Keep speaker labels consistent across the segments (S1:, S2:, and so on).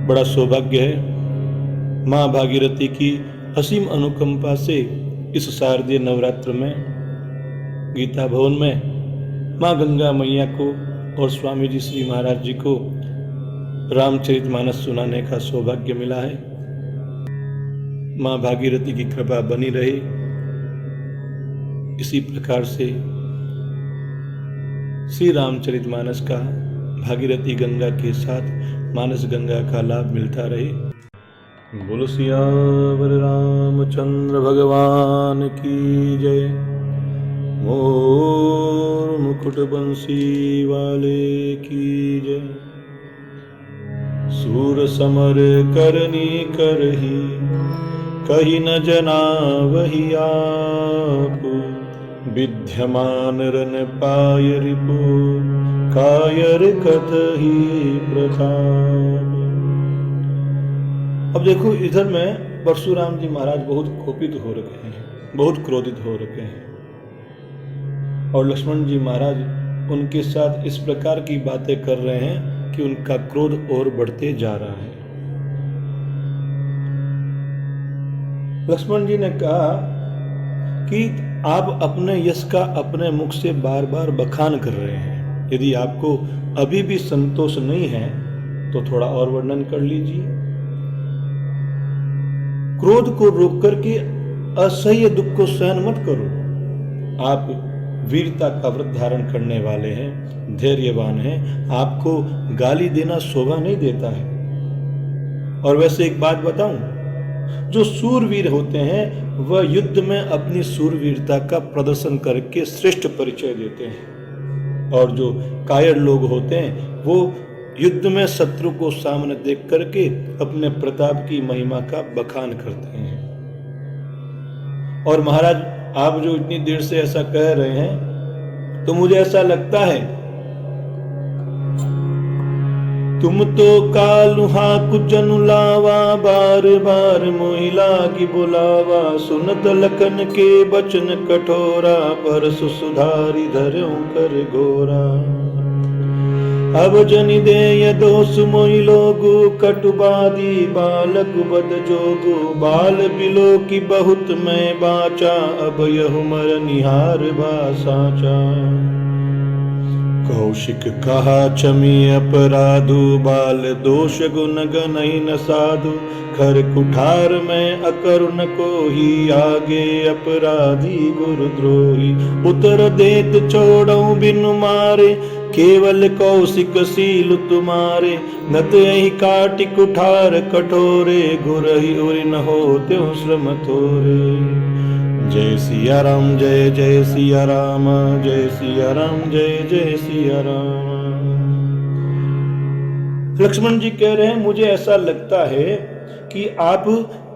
S1: बड़ा सौभाग्य है। माँ भागीरथी की असीम अनुकंपा से इस शारदीय नवरात्र में गीता भवन में माँ गंगा मैया को और स्वामी जी श्री महाराज जी को रामचरितमानस सुनाने का सौभाग्य मिला है। माँ भागीरथी की कृपा बनी रहे। इसी प्रकार से श्री रामचरितमानस का भागीरथी गंगा के साथ मानस गंगा का लाभ मिलता रहे। बोलो सियावर रामचंद्र भगवान की जय। मोर मुकुट बंसी वाले की जय। सूर समर करनी करही कही न जना वही आप। विद्यमान रन पाय रिपु कायर कथहि प्रताप। अब देखो, इधर में परशुराम जी महाराज बहुत कोपित हो रखे हैं, बहुत क्रोधित हो रखे हैं, और लक्ष्मण जी महाराज उनके साथ इस प्रकार की बातें कर रहे हैं कि उनका क्रोध और बढ़ते जा रहा है। लक्ष्मण जी ने कहा कि आप अपने यश का अपने मुख से बार बार बखान कर रहे हैं। यदि आपको अभी भी संतोष नहीं है तो थोड़ा और वर्णन कर लीजिए। क्रोध को रोक करके असह्य दुख को सहन मत करो। आप वीरता का व्रत धारण करने वाले हैं, धैर्यवान हैं, आपको गाली देना शोभा नहीं देता है। और वैसे एक बात बताऊं, जो सूरवीर होते हैं वह युद्ध में अपनी सूरवीरता का प्रदर्शन करके श्रेष्ठ परिचय देते हैं, और जो कायर लोग होते हैं वो युद्ध में शत्रु को सामने देख करके अपने प्रताप की महिमा का बखान करते हैं। और महाराज, आप जो इतनी देर से ऐसा कह रहे हैं तो मुझे ऐसा लगता है तुम तो कालुहा कुजनु लावा बार बार मोहिला की बुलावा। सुनत लखन के बचन कठोरा परसु सुधारी धर्यों कर गोरा। अब जनि दे दोष मोहि लोगु कटुबादी बालक बद जोगु। बाल बिलो की बहुत मैं बाचा अब यहु मर निहार बा साचा। कौशिक कहा क्षमी अपराधु बाल दोष गुण गनहि न साधु। खर कुठार में अकरुण को ही आगे अपराधी गुरुद्रोही। उतर देत छोड़ऊ बिनु मारे केवल कौशिक सील तुम्हारे। नत यही काटि कुठार कठोरे गुरहि उरि न हो त्यों श्रम थोरे। जय सिया राम जय जय सिया राम जय सिया राम जय जय सिया राम। लक्ष्मण जी कह रहे हैं मुझे ऐसा लगता है कि आप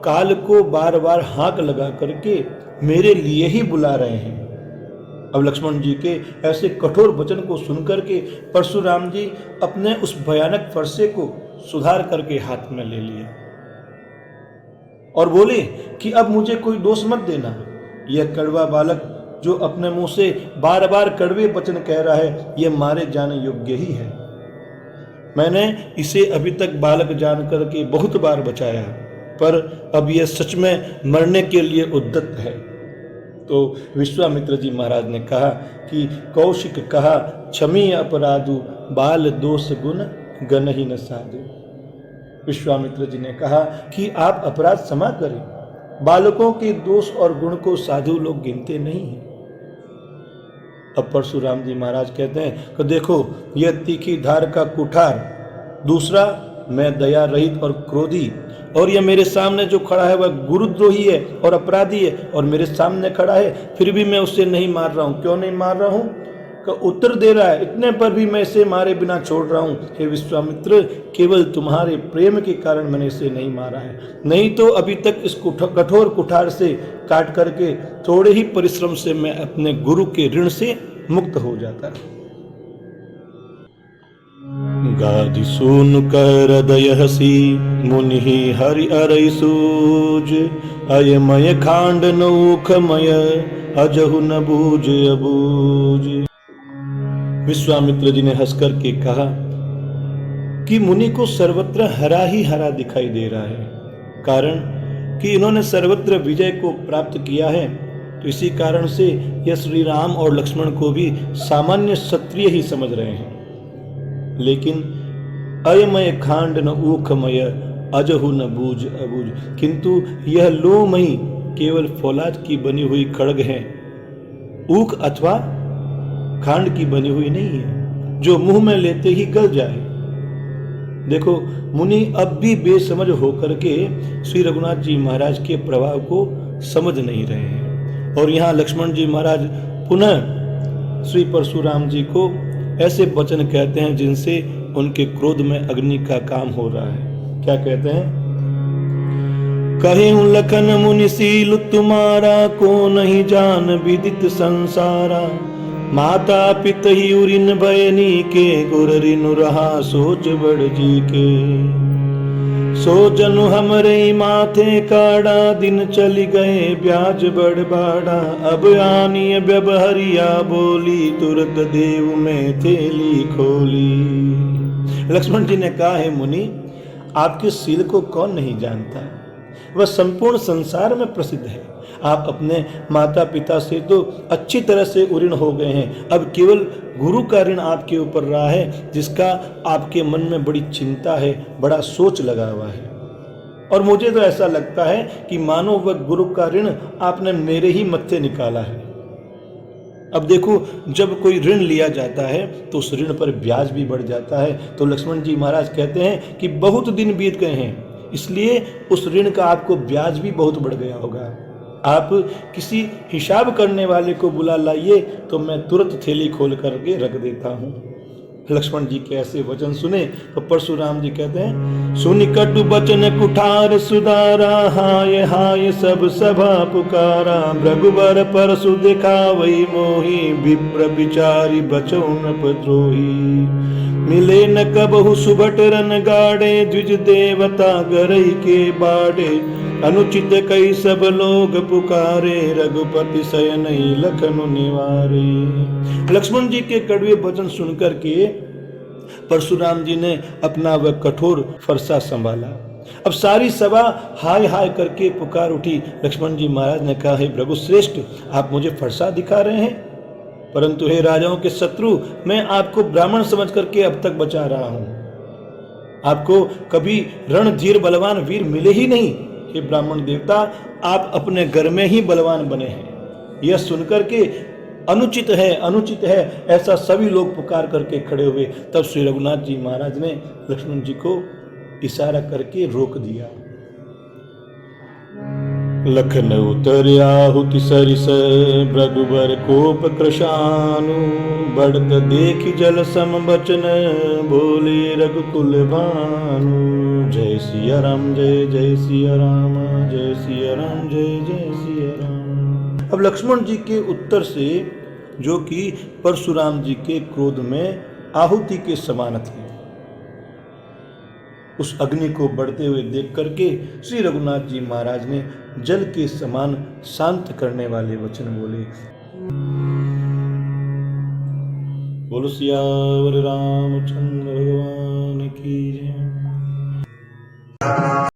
S1: काल को बार बार हाक लगा करके मेरे लिए ही बुला रहे हैं। अब लक्ष्मण जी के ऐसे कठोर वचन को सुनकर के परशुराम जी अपने उस भयानक फरसे को सुधार करके हाथ में ले लिया और बोले कि अब मुझे कोई दोष मत देना। यह कड़वा बालक जो अपने मुंह से बार बार कड़वे वचन कह रहा है, यह मारे जाने योग्य ही है। मैंने इसे अभी तक बालक जान करके बहुत बार बचाया, पर अब यह सच में मरने के लिए उद्यत है। तो विश्वामित्र जी महाराज ने कहा कि कौशिक कहा क्षमी अपराधु बाल दोष गुण गनहि न साधु। विश्वामित्र जी ने कहा कि आप अपराध क्षमा करें, बालकों के दोष और गुण को साधु लोग गिनते नहीं हैं। अब परशुराम जी महाराज कहते हैं कि देखो, यह तीखी धार का कुठार, दूसरा मैं दया रहित और क्रोधी, और यह मेरे सामने जो खड़ा है वह गुरुद्रोही है और अपराधी है, और मेरे सामने खड़ा है फिर भी मैं उसे नहीं मार रहा हूं। क्यों नहीं मार रहा हूं? का उत्तर दे रहा है, इतने पर भी मैं इसे मारे बिना छोड़ रहा हूं। हे विश्वामित्र, केवल तुम्हारे प्रेम के कारण मैंने इसे नहीं मारा है, नहीं तो अभी तक इस कठोर कुठार से काट करके थोड़े ही परिश्रम से मैं अपने गुरु के ऋण से मुक्त हो जाता। गादि सुन कर हृदय हसी मुनि हरि अरई सूज। अयमय खांड नौखमय अजहु न बूझ अबूझ। विश्वामित्र जी ने हंस कर के कहा कि मुनि को सर्वत्र हरा ही हरा दिखाई दे रहा है। कारण कि इन्होंने सर्वत्र विजय को प्राप्त किया है, तो इसी कारण से यह श्री राम और लक्ष्मण को भी सामान्य क्षत्रिय ही समझ रहे हैं। लेकिन अयमय खांड न ऊखमय अजहु न बूझ अबूझ, किंतु यह लोमयी केवल फौलाद की बनी हुई खड्ग है, ऊख अथवा खांड की बनी हुई नहीं है जो मुंह में लेते ही गल जाए। देखो, मुनि अब भी बेसमझ होकर के श्री रघुनाथ जी महाराज के प्रभाव को समझ नहीं रहे हैं। और यहाँ लक्ष्मण जी महाराज पुनः श्री परशुराम जी को ऐसे वचन कहते हैं जिनसे उनके क्रोध में अग्नि का काम हो रहा है। क्या कहते हैं? कहे हूं लखन मुनिशील तुम्हारा, को नहीं जान विदित संसारा। माता पित ही उरिन भयनी के, गुर रिनु रहा सोच बड़ जी के। सो जनु हमरे माथे काड़ा, दिन चली गए ब्याज बड़ बाड़ा। अब आनिय व्यवहरिया बोली, तुरत देव में थेली खोली। लक्ष्मण जी ने कहा है मुनि, आपके शील को कौन नहीं जानता, वह संपूर्ण संसार में प्रसिद्ध है। आप अपने माता पिता से तो अच्छी तरह से उऋण हो गए हैं, अब केवल गुरु का ऋण आपके ऊपर रहा है, जिसका आपके मन में बड़ी चिंता है, बड़ा सोच लगा हुआ है। और मुझे तो ऐसा लगता है कि मानो वह गुरु का ऋण आपने मेरे ही मत्थे निकाला है। अब देखो, जब कोई ऋण लिया जाता है तो उस ऋण पर ब्याज भी बढ़ जाता है। तो लक्ष्मण जी महाराज कहते हैं कि बहुत दिन बीत गए हैं, इसलिए उस ऋण का आपको ब्याज भी बहुत बढ़ गया होगा। आप किसी हिसाब करने वाले को बुला लाइए, तो मैं तुरंत थैली खोल करके रख देता हूँ। लक्ष्मण जी के ऐसे वचन सुने तो परशुराम जी कहते हैं, सुनि कटु बचन कुठार सुधारा। हाय हाय सब सभा पुकारा, भृगुबर परसु दिखावई मोही। विप्र विचारी बचौ न पद्रोही, मिले न कबहु सुभट रन गाड़े। द्विज देवता गरई के बाड़े, अनुचित कई सब लोग पुकारे। रघुपति शयनई लखनु निवारे। लक्ष्मण जी के कड़वे वचन सुनकर के परशुराम जी ने अपना वह कठोर फरसा संभाला। अब सारी सभा हाय हाय करके पुकार उठी। लक्ष्मण जी महाराज ने कहा, हे भृगुश्रेष्ठ, आप मुझे फरसा दिखा रहे हैं, परंतु हे राजाओं के शत्रु, मैं आपको ब्राह्मण समझ करके अब तक बचा रहा हूं। आपको कभी रणधीर बलवान वीर मिले ही नहीं। हे ब्राह्मण देवता, आप अपने घर में ही बलवान बने हैं। यह सुनकर के अनुचित है, अनुचित है, ऐसा सभी लोग पुकार करके खड़े हुए। तब श्री रघुनाथ जी महाराज ने लक्ष्मण जी को इशारा करके रोक दिया। लखन उतर्या हुति सरिस, भृगुबर कोप कृशानु। बढ़त देखि जल सम बचन, बोले रघुकुल भानु। जय सिया राम, जय जय सिया राम, जय सिया राम, जय जय सिया राम। अब लक्ष्मण जी के उत्तर से, जो कि परशुराम जी के क्रोध में आहुति के समान थे, उस अग्नि को बढ़ते हुए देख करके श्री रघुनाथ जी महाराज ने जल के समान शांत करने वाले वचन बोले। बोलो सियावर रामचंद्र भगवान की जय।